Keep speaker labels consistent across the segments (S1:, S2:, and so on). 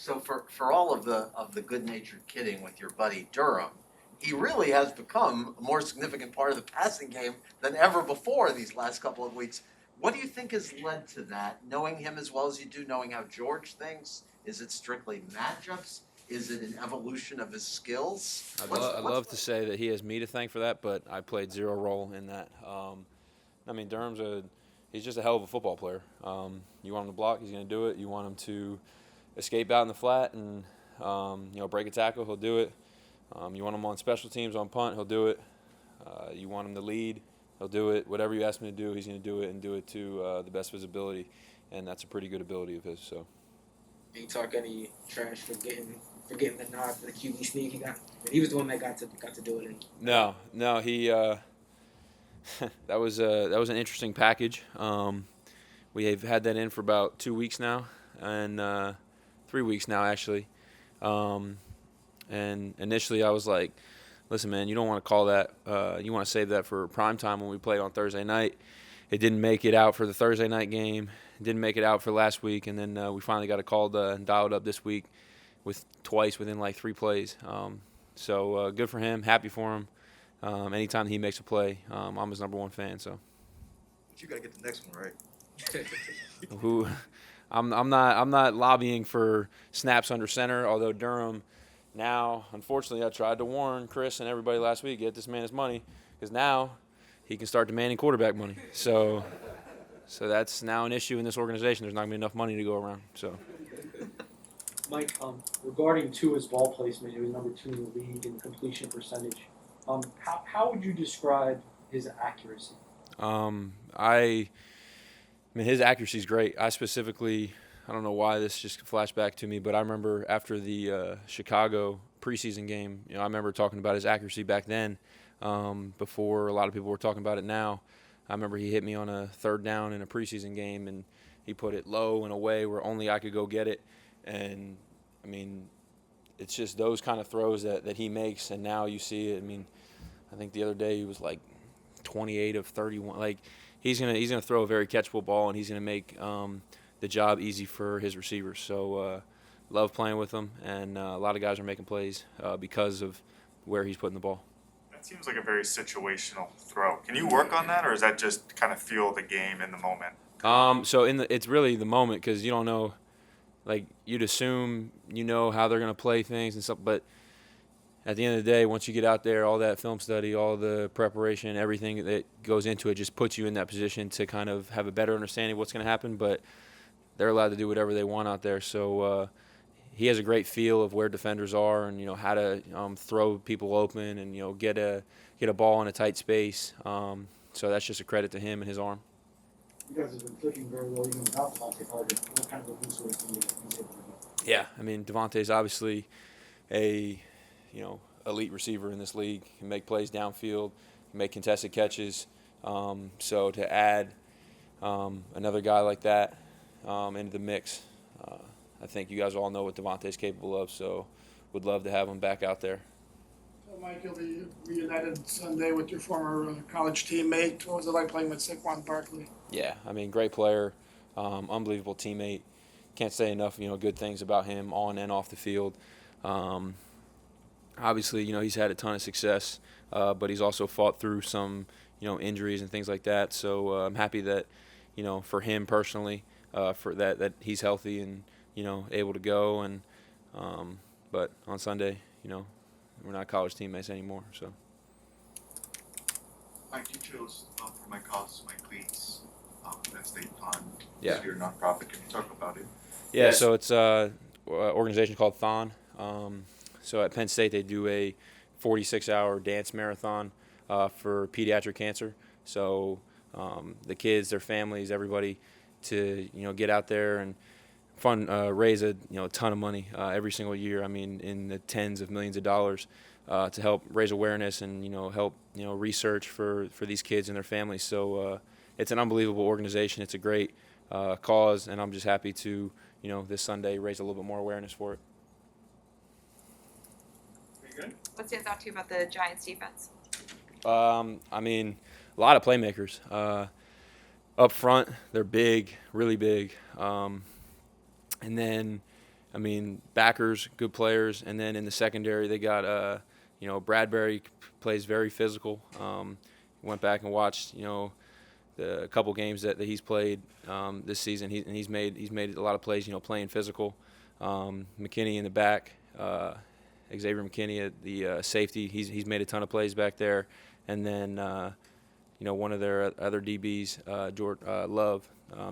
S1: So for all of the good-natured kidding with your buddy Durham, he really has become a more significant part of the passing game than ever before these last couple of weeks. What do you think has led to that? Knowing him as well as you do, knowing how George thinks, is it strictly matchups? Is it an evolution of his skills?
S2: I'd love to say that he has me to thank for that, but I played zero role in that. I mean, he's just a hell of a football player. You want him to block, he's going to do it. You want him to escape out in the flat and break a tackle, he'll do it. You want him on special teams, on punt, he'll do it. You want him to lead, he'll do it. Whatever you ask him to do, he's going to do it and do it to the best visibility, and that's a pretty good ability of his. So.
S3: Did he talk any trash for getting the nod for the QB sneak? He was the one that got to do it.
S2: No, he. That was an interesting package. We have had that in for about 2 weeks now, and 3 weeks now actually. And initially I was like, listen, man, you don't want to call that. You want to save that for prime time when we played on Thursday night. It didn't make it out for the Thursday night game. It didn't make it out for last week, and then we finally got a call and dialed up this week with twice within like 3 plays. So good for him. Happy for him. Anytime he makes a play, I'm his number one fan. So.
S4: But you got to get the next one right.
S2: I'm not lobbying for snaps under center. Although Durham, now unfortunately, I tried to warn Chris and everybody last week, get this man his money, because now he can start demanding quarterback money. So that's now an issue in this organization. There's not going to be enough money to go around. So.
S5: Mike, regarding Tua's ball placement, he was number 2 in the league in completion percentage. How would you describe his accuracy?
S2: I mean, his accuracy is great. I don't know why this just flashed back to me, but I remember after the Chicago preseason game, I remember talking about his accuracy back then, before a lot of people were talking about it now. I remember he hit me on a 3rd down in a preseason game, and he put it low and away where only I could go get it. And, I mean, it's just those kind of throws that he makes, and now you see it. I mean, I think the other day he was like 28 of 31. Like, he's gonna throw a very catchable ball, and he's gonna make the job easy for his receivers. So love playing with him, and a lot of guys are making plays because of where he's putting the ball.
S6: That seems like a very situational throw. Can you work on that, or is that just kind of feel the game in the moment?
S2: So it's really the moment, because you don't know. Like, you'd assume you know how they're going to play things and stuff, but at the end of the day, once you get out there, all that film study, all the preparation, everything that goes into it just puts you in that position to kind of have a better understanding of what's going to happen, but they're allowed to do whatever they want out there. So he has a great feel of where defenders are and, how to throw people open and, get a ball in a tight space. So that's just a credit to him and his arm.
S5: You guys have been clicking very well even without Devontae Parker. What kind of a resource do you think he's able to be?
S2: Yeah, I mean, Devontae's obviously a, elite receiver in this league. He can make plays downfield, can make contested catches. So to add another guy like that into the mix, I think you guys all know what Devontae's capable of, so would love to have him back out there.
S7: So, Mike, you'll be reunited Sunday with your former college teammate. What was it like playing with Saquon Barkley?
S2: Yeah, I mean, great player, unbelievable teammate. Can't say enough, good things about him on and off the field. Obviously, he's had a ton of success, but he's also fought through some, injuries and things like that. So I'm happy that, for him personally, for that he's healthy and, able to go. And but on Sunday, we're not college teammates anymore. So.
S4: Mike, you chose for my cause, my cleats, that state Thon.
S2: Yeah.
S4: It's your nonprofit. Can you talk about it?
S2: Yeah, so it's an organization called Thon. So at Penn State, they do a 46-hour dance marathon for pediatric cancer. So the kids, their families, everybody to get out there and raise a ton of money every single year. I mean, in the tens of millions of dollars to help raise awareness and help research for these kids and their families. So it's an unbelievable organization. It's a great cause, and I'm just happy to this Sunday raise a little bit more awareness for it.
S8: What stands out to you about the Giants defense?
S2: I mean, a lot of playmakers. Up front, they're big, really big. And then I mean, backers, good players, and then in the secondary they got Bradbury plays very physical. Went back and watched the couple games that he's played this season. He's made a lot of plays, playing physical. McKinney in the back, Xavier McKinney at the safety. He's made a ton of plays back there, and then one of their other DBs,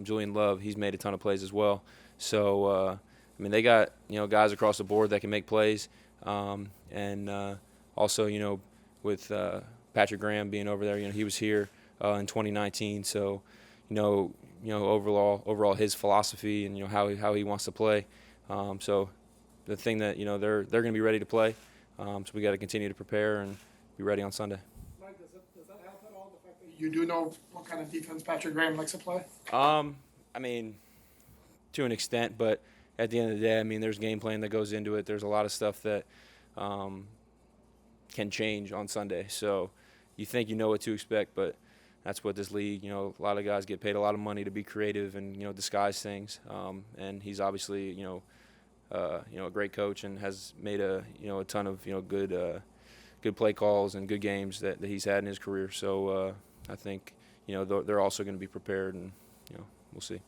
S2: Julian Love. He's made a ton of plays as well. So they got guys across the board that can make plays, and also with Patrick Graham being over there, he was here in 2019. So overall his philosophy and how he wants to play. So the thing that they're going to be ready to play. So we got to continue to prepare and be ready on Sunday.
S7: Mike, does that help at all, the fact that you do know what kind of defense Patrick Graham likes to play?
S2: To an extent, but at the end of the day, there's game plan that goes into it. There's a lot of stuff that can change on Sunday. So you think you know what to expect, but that's what this league, a lot of guys get paid a lot of money to be creative and, disguise things. And he's obviously, a great coach and has made a ton of, good play calls and good games that he's had in his career. So I think, they're also going to be prepared and, we'll see.